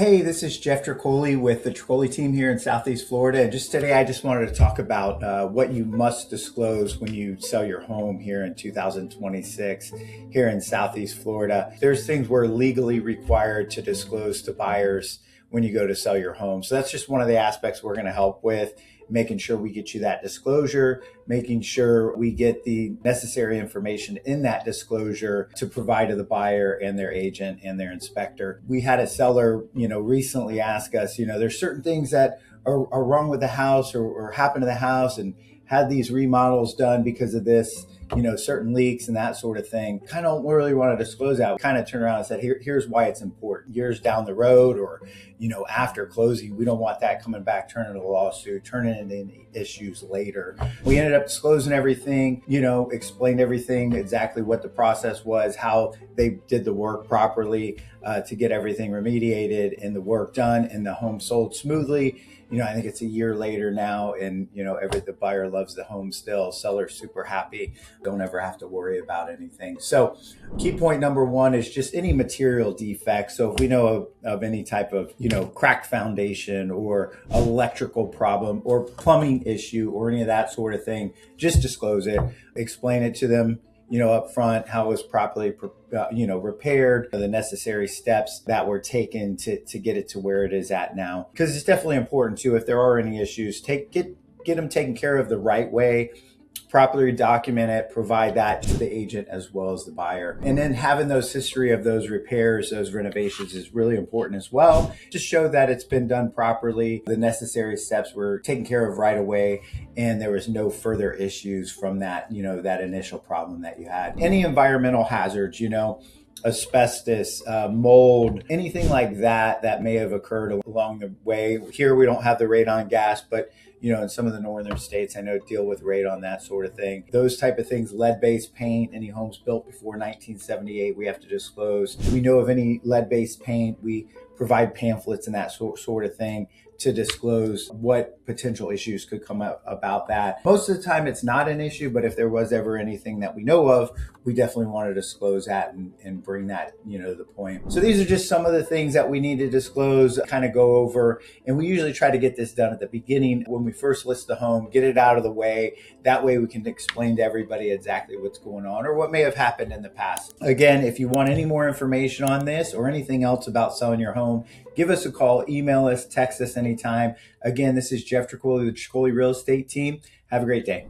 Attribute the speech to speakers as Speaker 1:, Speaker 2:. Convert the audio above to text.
Speaker 1: Hey, this is Jeff Tricoli with the Tricoli team here in Southeast Florida. And just today, I just wanted to talk about what you must disclose when you sell your home here in 2026 here in Southeast Florida. There's things we're legally required to disclose to buyers when you go to sell your home. So that's just one of the aspects we're going to help with, making sure we get you that disclosure, making sure we get the necessary information in that disclosure to provide to the buyer and their agent and their inspector. We had a seller, recently ask us, there's certain things that are wrong with the house or happen to the house and had these remodels done because of this, certain leaks and that sort of thing. Kind of don't really want to disclose that. Kind of turned around and said, here's why it's important. Years down the road or, after closing, we don't want that coming back, turning into a lawsuit, turning into issues later. We ended up disclosing everything, explained everything, exactly what the process was, how they did the work properly to get everything remediated and the work done and the home sold smoothly. I think it's a year later now and, the buyer loves the home still. Seller's super happy. Don't ever have to worry about anything. So key point number one is just any material defects. So if we know of any type of, cracked foundation or electrical problem or plumbing issue or any of that sort of thing, just disclose it, explain it to them, up front, how it was properly, repaired, the necessary steps that were taken to get it to where it is at now. Because it's definitely important too, if there are any issues, get them taken care of the right way, properly document it, provide that to the agent as well as the buyer. And then having those history of those repairs, those renovations is really important as well, to show that it's been done properly, the necessary steps were taken care of right away, and there was no further issues from that, that initial problem that you had. Any environmental hazards, asbestos, mold, anything like that may have occurred along the way. Here we don't have the radon gas, but in some of the northern states, I know deal with radon, that sort of thing. Those type of things, lead-based paint, any homes built before 1978, we have to disclose. We know of any lead-based paint, we provide pamphlets and that sort of thing to disclose what potential issues could come up about that. Most of the time it's not an issue, but if there was ever anything that we know of, we definitely want to disclose that and bring that, to the point. So these are just some of the things that we need to disclose, kind of go over. And we usually try to get this done at the beginning when we first list the home, get it out of the way. That way we can explain to everybody exactly what's going on or what may have happened in the past. Again, if you want any more information on this or anything else about selling your home, give us a call, email us, text us anytime. Again, this is Jeff Tricoli, the Tricoli Real Estate team. Have a great day.